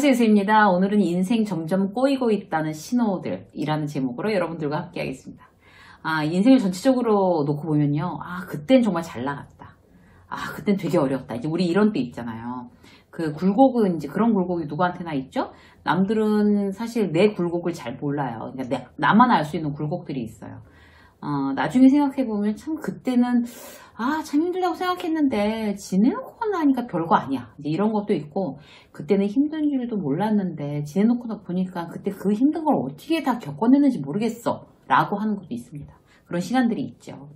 안녕하세요, 유수입니다. 오늘은 인생 점점 꼬이고 있다는 신호들이라는 제목으로 여러분들과 함께 하겠습니다. 인생을 전체적으로 놓고 보면요. 그땐 정말 잘 나갔다. 그땐 되게 어려웠다. 이제 우리 이런 때 있잖아요. 그 굴곡은 이제 그런 굴곡이 누구한테나 있죠? 남들은 사실 내 굴곡을 잘 몰라요. 그러니까 나만 알 수 있는 굴곡들이 있어요. 나중에 생각해보면 참 그때는 참 힘들다고 생각했는데 지내놓고 나니까 별거 아니야. 이제 이런 것도 있고, 그때는 힘든 줄도 몰랐는데 지내놓고 보니까 그때 그 힘든 걸 어떻게 다 겪어냈는지 모르겠어 라고 하는 것도 있습니다. 그런 시간들이 있죠.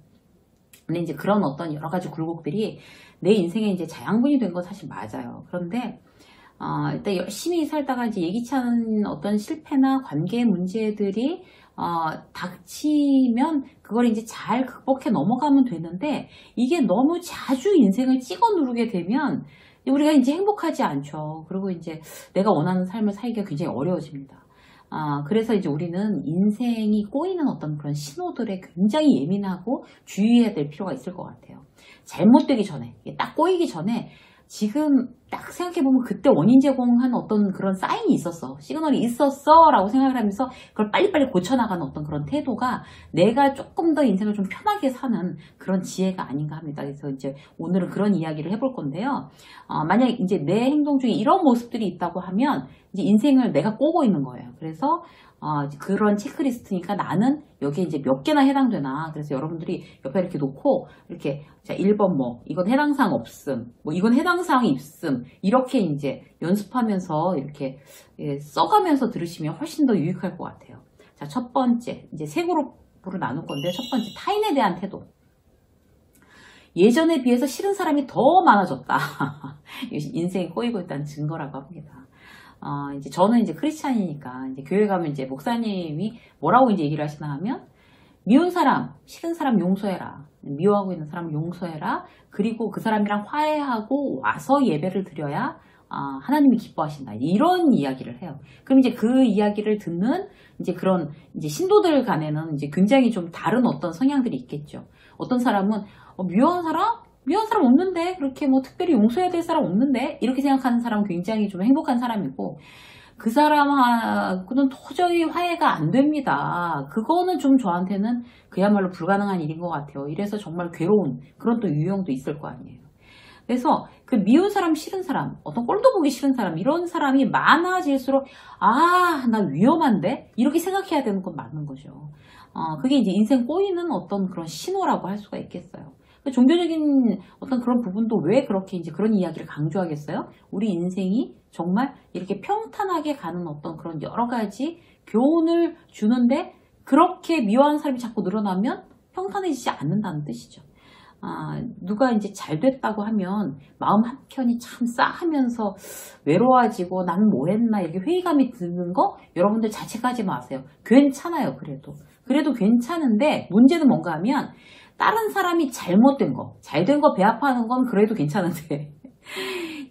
근데 이제 그런 어떤 여러 가지 굴곡들이 내 인생에 이제 자양분이 된 건 사실 맞아요. 그런데 일단 열심히 살다가 이제 예기치 않은 어떤 실패나 관계 문제들이 닥치면 그걸 이제 잘 극복해 넘어가면 되는데, 이게 너무 자주 인생을 찍어 누르게 되면 우리가 이제 행복하지 않죠. 그리고 이제 내가 원하는 삶을 살기가 굉장히 어려워집니다. 그래서 이제 우리는 인생이 꼬이는 어떤 그런 신호들에 굉장히 예민하고 주의해야 될 필요가 있을 것 같아요. 잘못되기 전에, 딱 꼬이기 전에 지금 딱 생각해보면 그때 원인 제공한 어떤 그런 사인이 있었어. 시그널이 있었어 라고 생각을 하면서 그걸 빨리빨리 고쳐나가는 어떤 그런 태도가 내가 조금 더 인생을 좀 편하게 사는 그런 지혜가 아닌가 합니다. 그래서 이제 오늘은 그런 이야기를 해볼 건데요. 만약 이제 내 행동 중에 이런 모습들이 있다고 하면 이제 인생을 내가 꼬고 있는 거예요. 그래서 그런 체크리스트니까 나는 여기에 이제 몇 개나 해당되나. 그래서 여러분들이 옆에 이렇게 놓고 이렇게 자 1번 이건 해당사항 없음, 이건 해당사항이 있음, 이렇게 이제 연습하면서 이렇게 써가면서 들으시면 훨씬 더 유익할 것 같아요. 자, 첫 번째, 이제 세 그룹으로 나눌 건데, 첫 번째, 타인에 대한 태도. 예전에 비해서 싫은 사람이 더 많아졌다. 인생이 꼬이고 있다는 증거라고 합니다. 이제 저는 이제 크리스찬이니까 이제 교회 가면 이제 목사님이 뭐라고 이제 얘기를 하시나 하면, 미운 사람, 싫은 사람 용서해라. 미워하고 있는 사람 용서해라. 그리고 그 사람이랑 화해하고 와서 예배를 드려야 하나님이 기뻐하신다. 이런 이야기를 해요. 그럼 이제 그 이야기를 듣는 이제 그런 이제 신도들 간에는 이제 굉장히 좀 다른 어떤 성향들이 있겠죠. 어떤 사람은 미워한 사람 없는데, 그렇게 뭐 특별히 용서해야 될 사람 없는데, 이렇게 생각하는 사람은 굉장히 좀 행복한 사람이고, 그 사람하고는 도저히 화해가 안 됩니다. 그거는 좀 저한테는 그야말로 불가능한 일인 것 같아요. 이래서 정말 괴로운 그런 또 유형도 있을 거 아니에요. 그래서 그 미운 사람, 싫은 사람, 어떤 꼴도 보기 싫은 사람, 이런 사람이 많아질수록 나 위험한데? 이렇게 생각해야 되는 건 맞는 거죠. 그게 이제 인생 꼬이는 어떤 그런 신호라고 할 수가 있겠어요. 종교적인 어떤 그런 부분도 왜 그렇게 이제 그런 이야기를 강조하겠어요? 우리 인생이 정말 이렇게 평탄하게 가는 어떤 그런 여러 가지 교훈을 주는데, 그렇게 미워하는 사람이 자꾸 늘어나면 평탄해지지 않는다는 뜻이죠. 누가 이제 잘 됐다고 하면 마음 한켠이 참 싸하면서 외로워지고 나는 뭐 했나 이렇게 회의감이 드는 거 여러분들 자책하지 마세요. 괜찮아요. 그래도 괜찮은데, 문제는 뭔가 하면 다른 사람이 잘못된 거, 잘된 거 배합하는 건 그래도 괜찮은데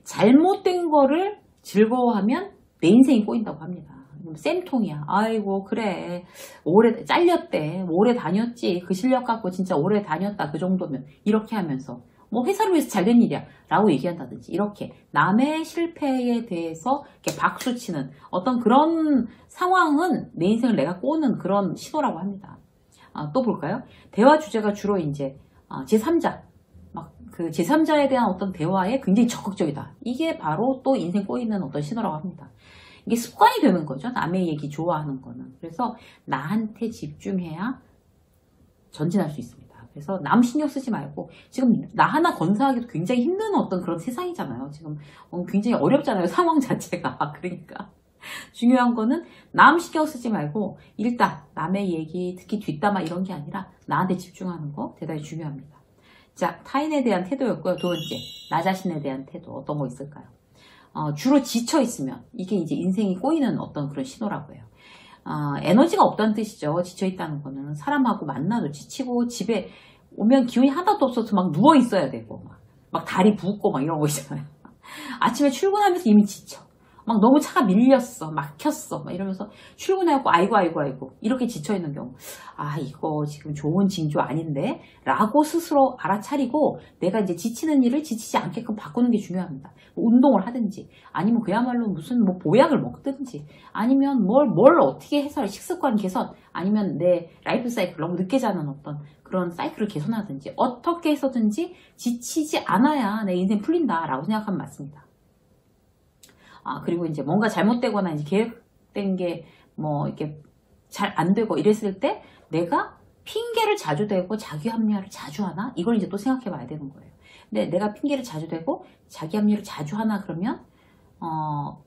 잘못된 거를 즐거워하면 내 인생이 꼬인다고 합니다. 쌤통이야. 아이고 그래, 오래 잘렸대, 오래 다녔지, 그 실력 갖고 진짜 오래 다녔다, 그 정도면. 이렇게 하면서 뭐 회사를 위해서 잘된 일이야 라고 얘기한다든지, 이렇게 남의 실패에 대해서 이렇게 박수치는 어떤 그런 상황은 내 인생을 내가 꼬는 그런 신호라고 합니다. 또 볼까요? 대화 주제가 주로 이제 제3자, 그 제3자에 대한 어떤 대화에 굉장히 적극적이다. 이게 바로 또 인생 꼬이는 어떤 신호라고 합니다. 이게 습관이 되는 거죠. 남의 얘기 좋아하는 거는. 그래서 나한테 집중해야 전진할 수 있습니다. 그래서 남 신경 쓰지 말고, 지금 나 하나 건사하기도 굉장히 힘든 어떤 그런 세상이잖아요. 지금 굉장히 어렵잖아요. 상황 자체가. 그러니까 중요한 거는 남 신경 쓰지 말고 일단 남의 얘기, 특히 뒷담화 이런 게 아니라 나한테 집중하는 거 대단히 중요합니다. 자, 타인에 대한 태도였고요. 두 번째, 나 자신에 대한 태도. 어떤 거 있을까요? 주로 지쳐 있으면 이게 이제 인생이 꼬이는 어떤 그런 신호라고 해요. 에너지가 없다는 뜻이죠. 지쳐 있다는 거는 사람하고 만나도 지치고, 집에 오면 기운이 하나도 없어서 막 누워 있어야 되고, 막 다리 붓고 막 이런 거 있잖아요. 아침에 출근하면서 이미 지쳐. 막 너무 차가 밀렸어, 막혔어, 막 이러면서 출근해갖고 아이고 이렇게 지쳐있는 경우, 아 이거 지금 좋은 징조 아닌데 라고 스스로 알아차리고 내가 이제 지치는 일을 지치지 않게끔 바꾸는 게 중요합니다. 뭐 운동을 하든지 아니면 그야말로 무슨 뭐 보약을 먹든지 아니면 뭘 어떻게 해서 식습관 개선 아니면 내 라이프 사이클 너무 늦게 자는 어떤 그런 사이클을 개선하든지 어떻게 해서든지 지치지 않아야 내 인생 풀린다라고 생각하면 맞습니다. 그리고 이제 뭔가 잘못되거나 이제 계획된 게 뭐 이렇게 잘 안 되고 이랬을 때 내가 핑계를 자주 대고 자기 합리화를 자주 하나? 이걸 이제 또 생각해 봐야 되는 거예요. 근데 내가 핑계를 자주 대고 자기 합리화를 자주 하나 그러면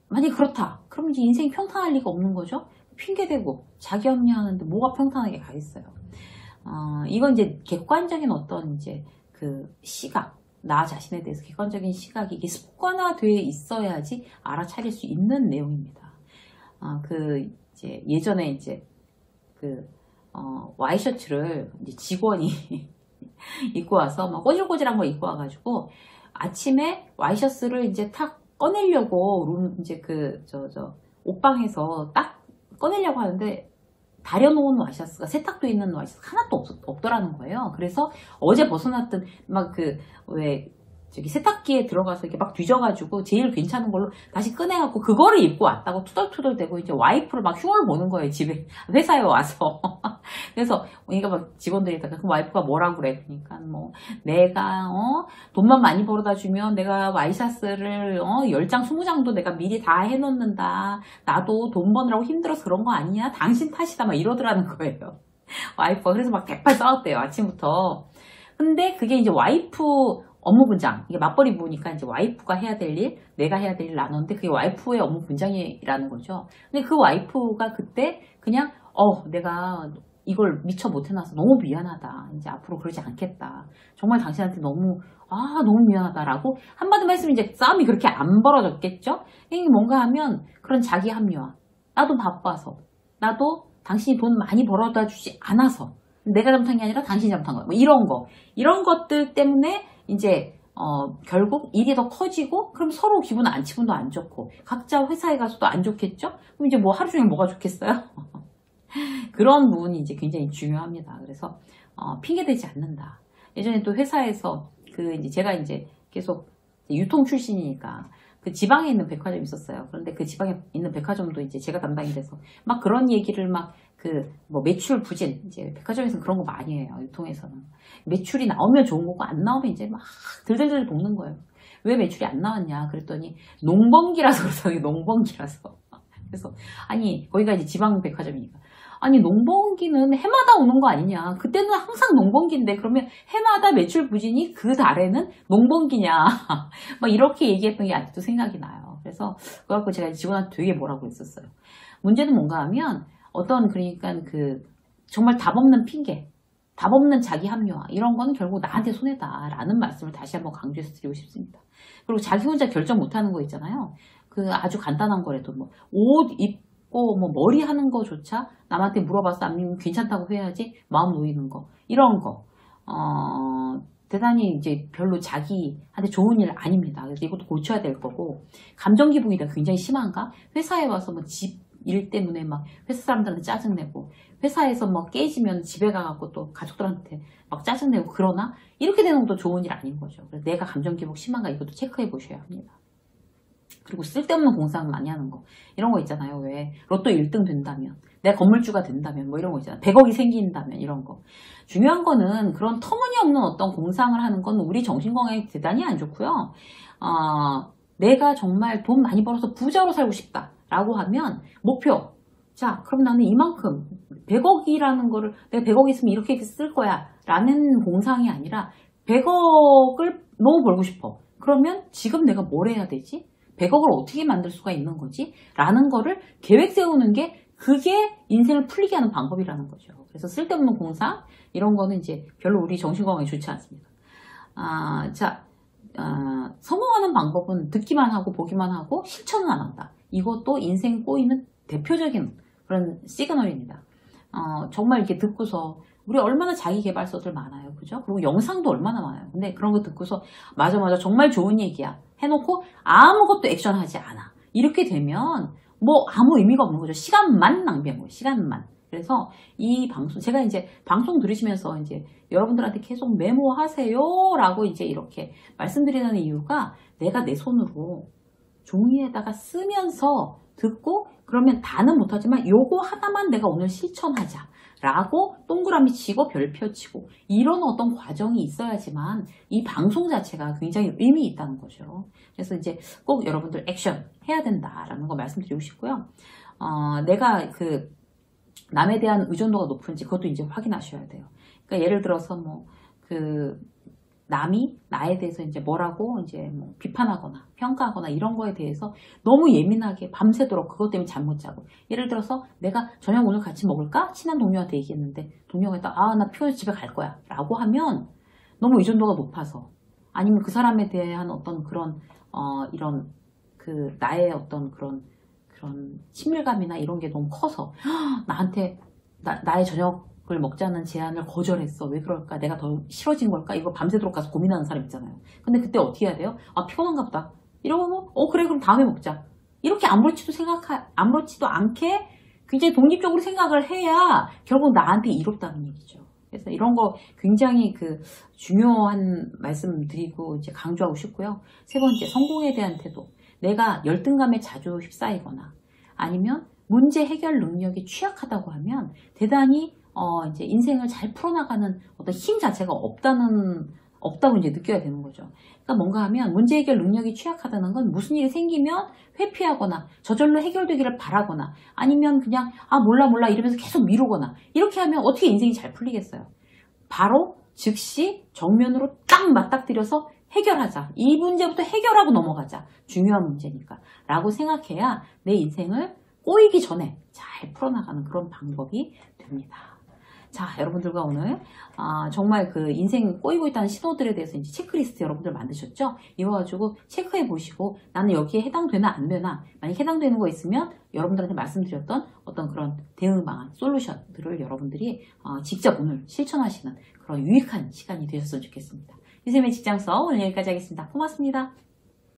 만약에 그렇다. 그럼 이제 인생이 평탄할 리가 없는 거죠. 핑계 대고 자기 합리화하는데 뭐가 평탄하게 가겠어요. 이건 이제 객관적인 어떤 이제 그 시각, 나 자신에 대해서 객관적인 시각이 이게 습관화되어 있어야지 알아차릴 수 있는 내용입니다. 이제 예전에 이제 와이셔츠를 이제 직원이 입고 와서 막 꼬질꼬질한 거 입고 와가지고 아침에 와이셔츠를 이제 탁 꺼내려고 이제 옷방에서 딱 꺼내려고 하는데 다려놓은 와이셔츠가 세탁돼 있는 와이셔츠 하나도 없더라는 거예요. 그래서 어제 벗어났던 저기 세탁기에 들어가서 이렇게 막 뒤져가지고 제일 괜찮은 걸로 다시 꺼내갖고 그거를 입고 왔다고 투덜투덜 대고 이제 와이프를 막 흉을 보는 거예요. 집에 회사에 와서. 그래서 그러니까 막 직원들이 그 와이프가 뭐라고 그래. 그러니까 뭐 내가 돈만 많이 벌어다 주면 내가 와이셔츠를 10장 20장도 내가 미리 다 해놓는다. 나도 돈 버느라고 힘들어서 그런 거 아니야. 당신 탓이다. 막 이러더라는 거예요. 와이프가. 그래서 막 대팔 싸웠대요. 아침부터. 근데 그게 이제 와이프 업무 분장, 이게 맞벌이 부부니까 이제 와이프가 해야 될 일, 내가 해야 될 일 나눴는데 그게 와이프의 업무 분장이라는 거죠. 근데 그 와이프가 그때 그냥 내가 이걸 미처 못 해놔서 너무 미안하다. 이제 앞으로 그러지 않겠다. 정말 당신한테 너무 미안하다라고 한마디만 했으면 이제 싸움이 그렇게 안 벌어졌겠죠? 이게 뭔가 하면 그런 자기 합리화. 나도 바빠서, 나도 당신이 돈 많이 벌어다 주지 않아서, 내가 잘못한 게 아니라 당신이 잘못한 거야. 뭐 이런 것들 때문에 이제 결국 일이 더 커지고 그럼 서로 기분도 안 좋고 각자 회사에 가서도 안 좋겠죠? 그럼 이제 뭐 하루 종일 뭐가 좋겠어요? 그런 부분이 이제 굉장히 중요합니다. 그래서 핑계대지 않는다. 예전에 또 회사에서 이제 제가 이제 계속 유통 출신이니까 그 지방에 있는 백화점이 있었어요. 그런데 그 지방에 있는 백화점도 이제 제가 담당이 돼서 막 그런 얘기를 뭐 매출 부진, 이제 백화점에서는 그런 거 많이 해요. 유통에서는. 매출이 나오면 좋은 거고 안 나오면 이제 막 들들들 볶는 거예요. 왜 매출이 안 나왔냐 그랬더니 농번기라서 그러더니 농번기라서. 그래서 아니 거기가 이제 지방 백화점이니까. 아니 농번기는 해마다 오는 거 아니냐. 그때는 항상 농번기인데 그러면 해마다 매출 부진이 그 달에는 농번기냐. 막 이렇게 얘기했던 게 아직도 생각이 나요. 그래서 그래갖고 제가 직원한테 되게 뭐라고 했었어요. 문제는 뭔가 하면 그러니까 정말 답 없는 핑계, 답 없는 자기 합리화 이런 거는 결국 나한테 손해다라는 말씀을 다시 한번 강조해서 드리고 싶습니다. 그리고 자기 혼자 결정 못하는 거 있잖아요. 아주 간단한 거라도 뭐 옷 입고 뭐 머리 하는 거조차 남한테 물어봐서 아니면 괜찮다고 해야지 마음 놓이는 거 이런 거 대단히 이제 별로 자기한테 좋은 일 아닙니다. 그래서 이것도 고쳐야 될 거고 감정 기복이 굉장히 심한가? 회사에 와서 뭐 집 일 때문에 막 회사 사람들한테 짜증내고 회사에서 뭐 깨지면 집에 가갖고 또 가족들한테 막 짜증내고 그러나 이렇게 되는 것도 좋은 일 아닌 거죠. 그래서 내가 감정 기복 심한가 이것도 체크해 보셔야 합니다. 그리고 쓸데없는 공상 많이 하는 거 이런 거 있잖아요. 왜 로또 1등 된다면 내가 건물주가 된다면 뭐 이런 거 있잖아요. 100억이 생긴다면 이런 거. 중요한 거는 그런 터무니없는 어떤 공상을 하는 건 우리 정신건강에 대단히 안 좋고요. 내가 정말 돈 많이 벌어서 부자로 살고 싶다 라고 하면 목표, 자 그럼 나는 이만큼 100억이라는 거를 내가 100억 있으면 이렇게 쓸 거야 라는 공상이 아니라 100억을 너무 벌고 싶어. 그러면 지금 내가 뭘 해야 되지? 100억을 어떻게 만들 수가 있는 거지? 라는 거를 계획 세우는 게 그게 인생을 풀리게 하는 방법이라는 거죠. 그래서 쓸데없는 공상 이런 거는 이제 별로 우리 정신건강에 좋지 않습니다. 성공하는 방법은 듣기만 하고 보기만 하고 실천은 안 한다. 이것도 인생에 꼬이는 대표적인 그런 시그널입니다. 정말 이렇게 듣고서 우리 얼마나 자기계발서들 많아요. 그죠? 그리고 영상도 얼마나 많아요. 근데 그런 거 듣고서 맞아 정말 좋은 얘기야 해놓고 아무것도 액션하지 않아. 이렇게 되면 뭐 아무 의미가 없는 거죠. 시간만 낭비한 거예요. 시간만. 그래서 이 방송, 제가 이제 방송 들으시면서 이제 여러분들한테 계속 메모하세요 라고 이제 이렇게 말씀드리는 이유가 내가 내 손으로 종이에다가 쓰면서 듣고 그러면 다는 못하지만 요거 하나만 내가 오늘 실천하자 라고 동그라미 치고 별표 치고 이런 어떤 과정이 있어야지만 이 방송 자체가 굉장히 의미 있다는 거죠. 그래서 이제 꼭 여러분들 액션 해야 된다라는 거 말씀드리고 싶고요. 내가 그 남에 대한 의존도가 높은지 그것도 이제 확인하셔야 돼요. 그러니까 예를 들어서 뭐 그 남이 나에 대해서 이제 뭐라고 이제 뭐 비판하거나 평가하거나 이런 거에 대해서 너무 예민하게 밤새도록 그것 때문에 잠 못 자고, 예를 들어서 내가 저녁 오늘 같이 먹을까? 친한 동료한테 얘기했는데 동료가 딱 나 피곤해서 집에 갈 거야 라고 하면 너무 의존도가 높아서, 아니면 그 사람에 대한 어떤 그런 이런 그 나의 어떤 그런 친밀감이나 이런 게 너무 커서 나한테 나의 저녁을 먹자는 제안을 거절했어. 왜 그럴까? 내가 더 싫어진 걸까? 이거 밤새도록 가서 고민하는 사람 있잖아요. 근데 그때 어떻게 해야 돼요? 피곤한가 보다. 이러고 그래 그럼 다음에 먹자. 이렇게 아무렇지도 않게 굉장히 독립적으로 생각을 해야 결국 나한테 이롭다는 얘기죠. 그래서 이런 거 굉장히 그 중요한 말씀 드리고 이제 강조하고 싶고요. 세 번째, 성공에 대한 태도. 내가 열등감에 자주 휩싸이거나 아니면 문제 해결 능력이 취약하다고 하면 대단히 이제 인생을 잘 풀어나가는 어떤 힘 자체가 없다고 이제 느껴야 되는 거죠. 그러니까 뭔가 하면 문제 해결 능력이 취약하다는 건 무슨 일이 생기면 회피하거나 저절로 해결되기를 바라거나 아니면 그냥 몰라 이러면서 계속 미루거나 이렇게 하면 어떻게 인생이 잘 풀리겠어요. 바로 즉시 정면으로 딱 맞닥뜨려서 해결하자. 이 문제부터 해결하고 넘어가자. 중요한 문제니까. 라고 생각해야 내 인생을 꼬이기 전에 잘 풀어나가는 그런 방법이 됩니다. 자, 여러분들과 오늘 정말 그 인생 꼬이고 있다는 신호들에 대해서 이제 체크리스트 여러분들 만드셨죠? 이거 가지고 체크해 보시고 나는 여기에 해당되나 안 되나, 만약 해당되는 거 있으면 여러분들한테 말씀드렸던 어떤 그런 대응 방안, 솔루션들을 여러분들이 직접 오늘 실천하시는 그런 유익한 시간이 되셨으면 좋겠습니다. 유쌤의 직장서 오늘 여기까지 하겠습니다. 고맙습니다.